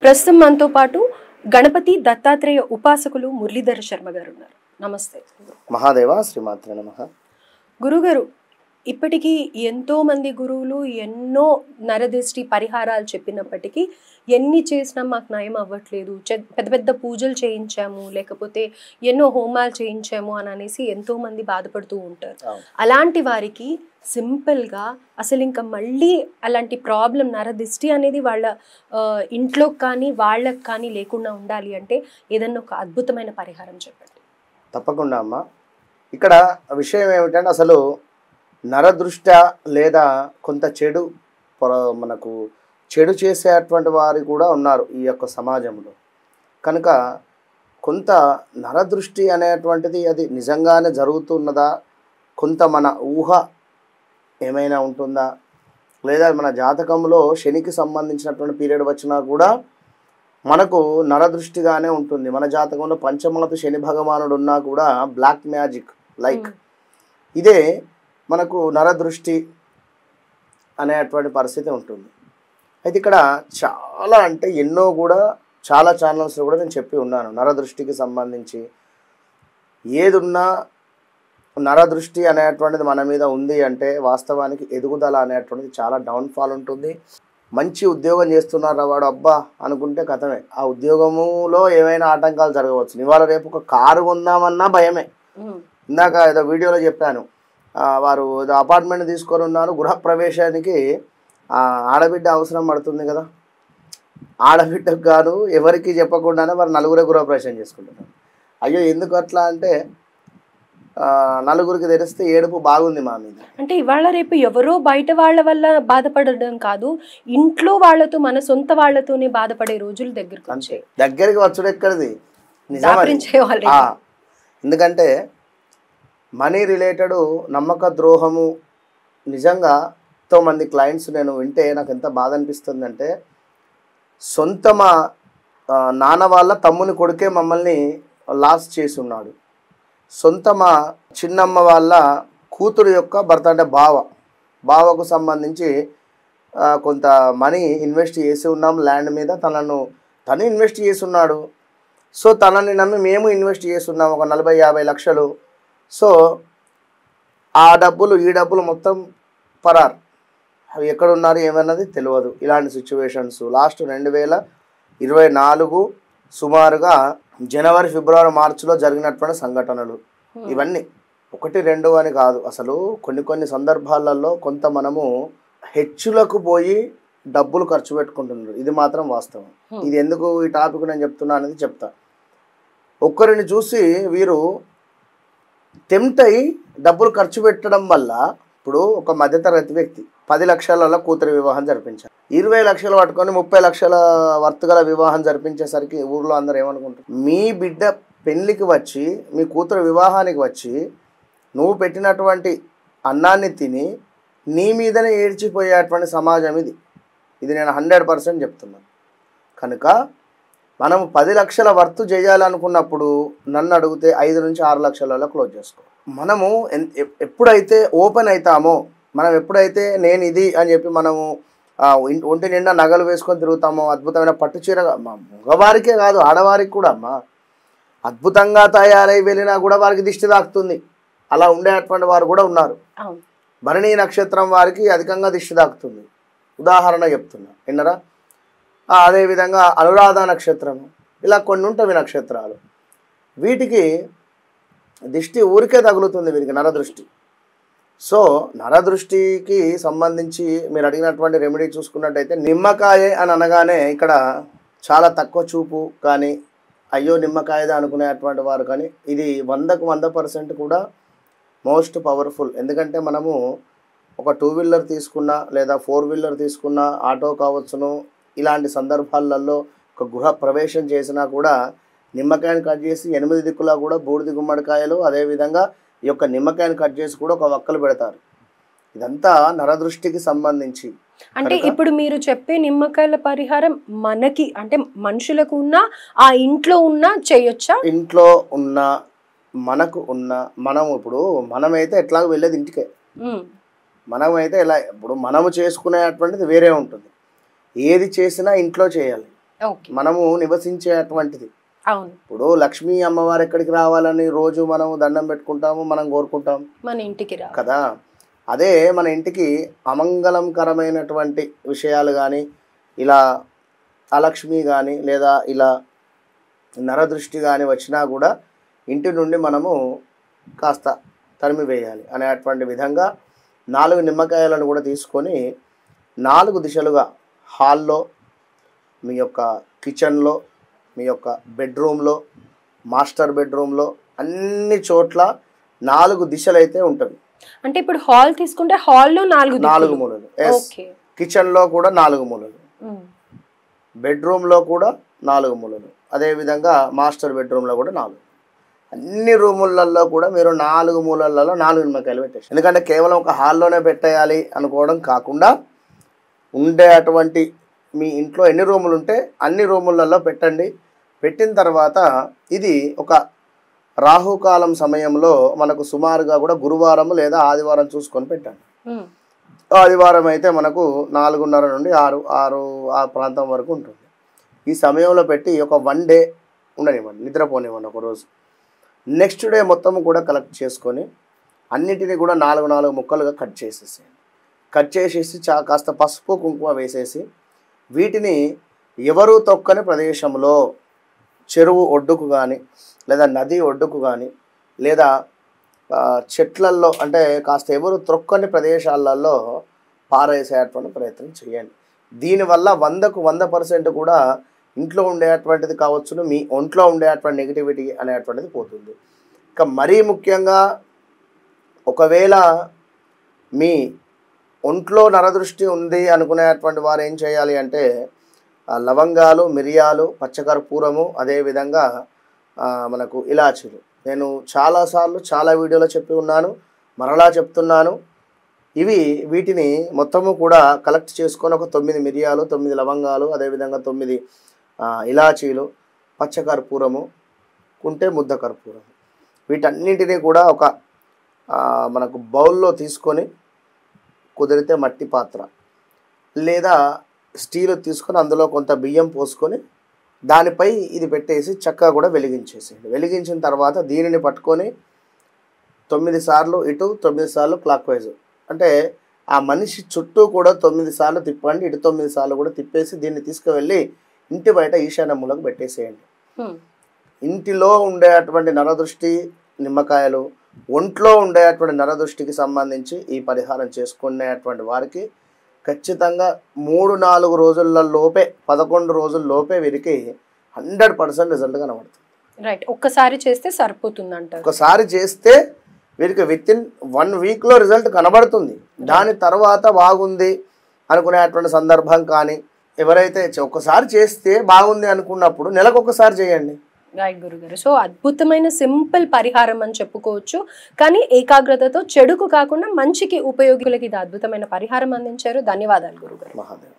ప్రస్తుతం మనతో పాటు గణపతి దత్తాత్రేయ ఉపాసకులు మురళీధర శర్మ గారు ఉన్నారు. నమస్తే. మహాదేవ శ్రీమాత్రే నమః. గురుగారు, ఇప్పటికీ ఎంతో మంది గురువులు ఎన్నో నరదృష్టి పరిహారాలు చెప్పినప్పటికీ ఎన్ని చేసినా మాకు నయం అవ్వట్లేదు, పెద్ద పెద్ద పూజలు చేయించాము, లేకపోతే ఎన్నో హోమాలు చేయించాము అని అనేసి ఎంతో మంది బాధపడుతూ ఉంటారు. అలాంటి వారికి సింపుల్గా అసలు ఇంకా మళ్ళీ అలాంటి ప్రాబ్లం నరదృష్టి అనేది వాళ్ళ ఇంట్లో కానీ వాళ్ళకి కానీ లేకుండా ఉండాలి అంటే ఏదన్నా ఒక అద్భుతమైన పరిహారం చెప్పండి. తప్పకుండా అమ్మ. ఇక్కడ విషయం ఏమిటంటే అసలు నరదృష్ట లేదా కొంత మనకు చెడు చేసేటువంటి వారు కూడా ఉన్నారు ఈ యొక్క సమాజంలో. కనుక కొంత నరదృష్టి అనేటువంటిది అది నిజంగానే జరుగుతున్నదా, కొంత మన ఊహ ఏమైనా ఉంటుందా, లేదా మన జాతకంలో శనికి సంబంధించినటువంటి పీరియడ్ వచ్చినా కూడా మనకు నరదృష్టిగానే ఉంటుంది. మన జాతకంలో పంచమాతు శని భగవానుడు ఉన్నా కూడా బ్లాక్ మ్యాజిక్ లైక్ ఇదే మనకు నరదృష్టి అనేటువంటి పరిస్థితి ఉంటుంది. అయితే ఇక్కడ చాలా అంటే ఎన్నో కూడా చాలా ఛానల్స్లో కూడా నేను చెప్పి ఉన్నాను. నరదృష్టికి సంబంధించి ఏదున్నా నరదృష్టి అనేటువంటిది మన మీద ఉంది అంటే వాస్తవానికి ఎదుగుదల అనేటువంటిది చాలా డౌన్ఫాల్ ఉంటుంది. మంచి ఉద్యోగం చేస్తున్నారా వాడు అబ్బా అనుకుంటే కథమే, ఆ ఉద్యోగములో ఏమైనా ఆటంకాలు జరగవచ్చు. ఇవాళ రేపు ఒక కారు కొందామన్నా భయమే. ఇందాక ఏదో వీడియోలో చెప్పాను, వారు ఏదో అపార్ట్మెంట్ తీసుకొని ఉన్నారు, గృహప్రవేశానికి ఆడబిడ్డ అవసరం పడుతుంది కదా, ఆడబిడ్డకు కాదు ఎవరికి చెప్పకుండానే వారు నలుగురే గృహప్రవేశం చేసుకుంటున్నారు. అయ్యో ఎందుకు అట్లా అంటే నలుగురికి తెలిస్తే ఏడుపు బాగుంది మా మీద. అంటే ఇవాళ రేపు ఎవరో బయట వాళ్ళ వల్ల బాధపడడం కాదు, ఇంట్లో వాళ్ళతో మన సొంత వాళ్ళతోనే బాధపడే రోజులు దగ్గరికి వచ్చుడు ఎక్కడిది నిజం. ఎందుకంటే మనీ రిలేటెడ్ నమ్మక ద్రోహము నిజంగా ఎంతో మంది క్లయింట్స్ నేను వింటే నాకు ఎంత బాధ అనిపిస్తుంది అంటే, సొంత మా నాన్న వాళ్ళ తమ్ముని కొడుకే మమ్మల్ని లాస్ చేసి ఉన్నాడు, సొంత మా చిన్నమ్మ వాళ్ళ కూతురు యొక్క భర్త అంటే బావకు సంబంధించి కొంత మనీ ఇన్వెస్ట్ చేసి ఉన్నాం ల్యాండ్ మీద, తను ఇన్వెస్ట్ చేసి ఉన్నాడు. సో తనని నమ్మి మేము ఇన్వెస్ట్ చేస్తున్నాం ఒక 40-50 లక్షలు. సో ఆ డబ్బులు ఈ డబ్బులు మొత్తం పరారు, అవి ఎక్కడున్నారు ఏమన్నది తెలియదు. ఇలాంటి సిచ్యువేషన్స్ లాస్ట్ 2024 సుమారుగా జనవరి, ఫిబ్రవరి, మార్చిలో జరిగినటువంటి సంఘటనలు ఇవన్నీ 1-2 అని కాదు. అసలు కొన్ని సందర్భాలలో కొంత మనము హెచ్చులకు పోయి డబ్బులు ఖర్చు పెట్టుకుంటున్నారు. ఇది మాత్రం వాస్తవం. ఇది ఎందుకు ఈ టాపిక్ నేను చెప్తున్నా అనేది చెప్తా. ఒక్కరిని చూసి వీరు టెంప్ట్ అయ్యి డబ్బులు ఖర్చు పెట్టడం వల్ల, ఇప్పుడు ఒక మధ్యతరగతి వ్యక్తి 10 లక్షల కూతురు వివాహం జరిపించారు, 20 లక్షలు పట్టుకొని 30 లక్షల వర్త్ గల వివాహం జరిపించేసరికి ఊర్లో అందరూ ఏమనుకుంటారు, మీ బిడ్డ పెళ్లికి వచ్చి మీ కూతురు వివాహానికి వచ్చి నువ్వు పెట్టినటువంటి అన్నాన్ని తిని నీ మీదనే ఏడ్చిపోయేటువంటి సమాజం ఇది నేను 100% చెప్తున్నాను. కనుక మనము 10 లక్షల వర్త్ చేయాలనుకున్నప్పుడు నన్ను అడిగితే 5-6 లక్షలలో క్లోజ్ చేసుకో. మనము ఎప్పుడైతే ఓపెన్ అవుతామో, మనం ఎప్పుడైతే నేను ఇది అని చెప్పి మనము ఒంటి నిండా నగలు వేసుకొని తిరుగుతామో, అద్భుతమైన పట్టు చీర మగవారికే కాదు ఆడవారికి కూడా అమ్మా అద్భుతంగా తయారై వెళ్ళినా కూడా వారికి దిష్టి తాకుతుంది. అలా ఉండేటువంటి వారు కూడా ఉన్నారు. భరణి నక్షత్రం వారికి అధికంగా దిష్టి తాకుతుంది. ఉదాహరణ చెప్తున్నా విన్నరా. అదేవిధంగా అనురాధ నక్షత్రం, ఇలా కొన్ని ఉంటవి నక్షత్రాలు, వీటికి దిష్టి ఊరికే తగులుతుంది, వీరికి నరదృష్టి. సో నరదృష్టికి సంబంధించి మీరు అడిగినటువంటి రెమెడీ చూసుకున్నట్టయితే నిమ్మకాయ అని అనగానే ఇక్కడ చాలా తక్కువ చూపు కానీ అయ్యో నిమ్మకాయదా అనుకునేటువంటి వారు కానీ ఇది 100% కూడా మోస్ట్ పవర్ఫుల్. ఎందుకంటే మనము ఒక 2 వీలర్ తీసుకున్నా లేదా 4 వీలర్ తీసుకున్నా, ఆటో కావచ్చును, ఇలాంటి సందర్భాలలో ఒక గృహ ప్రవేశం చేసినా కూడా నిమ్మకాయను కట్ చేసి 8 దిక్కులా కూడా బూడిద గుమ్మడికాయలు, అదేవిధంగా ఈ యొక్క నిమ్మకాయను కట్ చేసి కూడా ఒక వక్కలు పెడతారు. ఇదంతా నరదృష్టికి సంబంధించి. అంటే ఇప్పుడు మీరు చెప్పే నిమ్మకాయల పరిహారం మనకి అంటే మనుషులకు ఉన్నా ఆ ఇంట్లో ఉన్నా చేయొచ్చా? ఇంట్లో ఉన్నా మనకు ఉన్నా మనమైతే ఎట్లా వెళ్ళేది ఇంటికే. మనమైతే ఎలా ఇప్పుడు మనము చేసుకునేటువంటిది వేరే ఉంటుంది. ఏది చేసినా ఇంట్లో చేయాలి. ఓకే. మనము నివసించేటువంటిది. అవును. ఇప్పుడు లక్ష్మీ అమ్మవారు ఎక్కడికి రావాలని రోజు మనం దండం పెట్టుకుంటాము, మనం కోరుకుంటాం మన ఇంటికి రా. కదా. అదే మన ఇంటికి అమంగళంకరమైనటువంటి విషయాలు కానీ, ఇలా అలక్ష్మి కానీ, లేదా ఇలా నరదృష్టి కానీ వచ్చినా కూడా ఇంటి నుండి మనము కాస్త తరిమివేయాలి అనేటువంటి విధంగా 4 నిమ్మకాయలను కూడా తీసుకొని 4 దిశలుగా హాల్లో, మీ యొక్క కిచెన్లో, మీ యొక్క బెడ్రూమ్లో, మాస్టర్ బెడ్రూమ్లో, అన్ని చోట్ల 4 దిశలు అయితే ఉంటుంది. అంటే ఇప్పుడు హాల్ తీసుకుంటే హాల్లో 4 మూలలు. కిచెన్లో కూడా 4 మూలలు, బెడ్రూమ్లో కూడా 4 మూలలు, అదేవిధంగా మాస్టర్ బెడ్రూమ్లో కూడా 4. అన్ని రూములలో కూడా మీరు 4 మూలలలో 4 నిమ్మకాయలు పెట్టేసి, ఎందుకంటే కేవలం ఒక హాల్లోనే పెట్టేయాలి అనుకోవడం కాకుండా ఉండే అటువంటి మీ ఇంట్లో ఎన్ని రూములు ఉంటే అన్ని రూములలో పెట్టండి. పెట్టిన తర్వాత ఇది ఒక రాహుకాలం సమయంలో మనకు సుమారుగా కూడా గురువారం లేదా ఆదివారం చూసుకొని పెట్టండి. ఆదివారం అయితే మనకు 4:30 నుండి 6 ఆ ప్రాంతం వరకు ఉంటుంది. ఈ సమయంలో పెట్టి ఒక 1 డే ఉండనివ్వండి, నిద్రపోనివ్వండి ఒకరోజు. నెక్స్ట్ డే మొత్తం కూడా కలెక్ట్ చేసుకొని అన్నిటినీ కూడా 4 ముక్కలుగా కట్ చేసేసేయండి. కట్ చేసేసి కాస్త పసుపు కుంకుమ వేసేసి వీటిని ఎవరు తొక్కని ప్రదేశంలో, చెరువు ఒడ్డుకు కానీ, లేదా నది ఒడ్డుకు కానీ, లేదా చెట్లల్లో, అంటే కాస్త ఎవరు త్రొక్కని ప్రదేశాలలో పారేసేటువంటి ప్రయత్నం చేయండి. దీనివల్ల 100కు 100% కూడా ఇంట్లో ఉండేటువంటిది కావచ్చును, మీ ఒంట్లో ఉండేటువంటి నెగిటివిటీ అనేటువంటిది పోతుంది. ఇక మరీ ముఖ్యంగా ఒకవేళ మీ ఒంట్లో నరదృష్టి ఉంది అనుకునేటువంటి వారు ఏం చేయాలి అంటే లవంగాలు, మిరియాలు, పచ్చకర్పూరము, అదేవిధంగా మనకు ఇలాచీలు. నేను చాలాసార్లు చాలా వీడియోలో చెప్పి ఉన్నాను, మరలా చెప్తున్నాను. వీటిని మొత్తము కూడా కలెక్ట్ చేసుకొని ఒక 9 మిరియాలు, 9 లవంగాలు, అదేవిధంగా 9 ఇలాచీలు, పచ్చకర్పూరము, కుంటే ముద్ద కర్పూరం, వీటన్నింటినీ కూడా ఒక మనకు బౌల్లో తీసుకొని, కుదిరితే మట్టి పాత్ర లేదా స్టీల్ తీసుకొని అందులో కొంత బియ్యం పోసుకొని దానిపై ఇది పెట్టేసి చక్కగా కూడా వెలిగించేసేయండి. వెలిగించిన తర్వాత దీనిని పట్టుకొని 9 సార్లు ఇటు, 9 సార్లు క్లాక్ వైజ్, అంటే ఆ మనిషి చుట్టూ కూడా 9 సార్లు తిప్పండి. ఇటు 9 సార్లు కూడా తిప్పేసి దీన్ని తీసుకువెళ్ళి ఇంటి బయట ఈశాన్య మూలకు పెట్టేసేయండి. ఇంటిలో ఉండేటువంటి నరదృష్టి నిమ్మకాయలు, ఒంట్లో ఉండేటువంటి నరదృష్టికి సంబంధించి ఈ పరిహారం చేసుకునేటువంటి వారికి ఖచ్చితంగా 3-4 రోజులలోపే, 11 రోజుల్లోపే వీరికి 100% రిజల్ట్ కనబడుతుంది. రైట్. ఒక్కసారి చేస్తే సరిపోతుంది అంటారు. ఒకసారి చేస్తే వీరికి వితిన్ 1 వీక్లో రిజల్ట్ కనబడుతుంది. దాని తర్వాత బాగుంది అనుకునేటువంటి సందర్భం కానీ, ఎవరైతే ఒక్కసారి చేస్తే బాగుంది అనుకున్నప్పుడు నెలకు ఒకసారి చేయండి. రైట్ గురుగారు. సో అద్భుతమైన సింపుల్ పరిహారం అని చెప్పుకోవచ్చు. కానీ ఏకాగ్రతతో చెడుకు కాకుండా మంచికి ఉపయోగులకి ఇది అద్భుతమైన పరిహారం అందించారు. ధన్యవాదాలు గురుగారు. మహాదేవ్.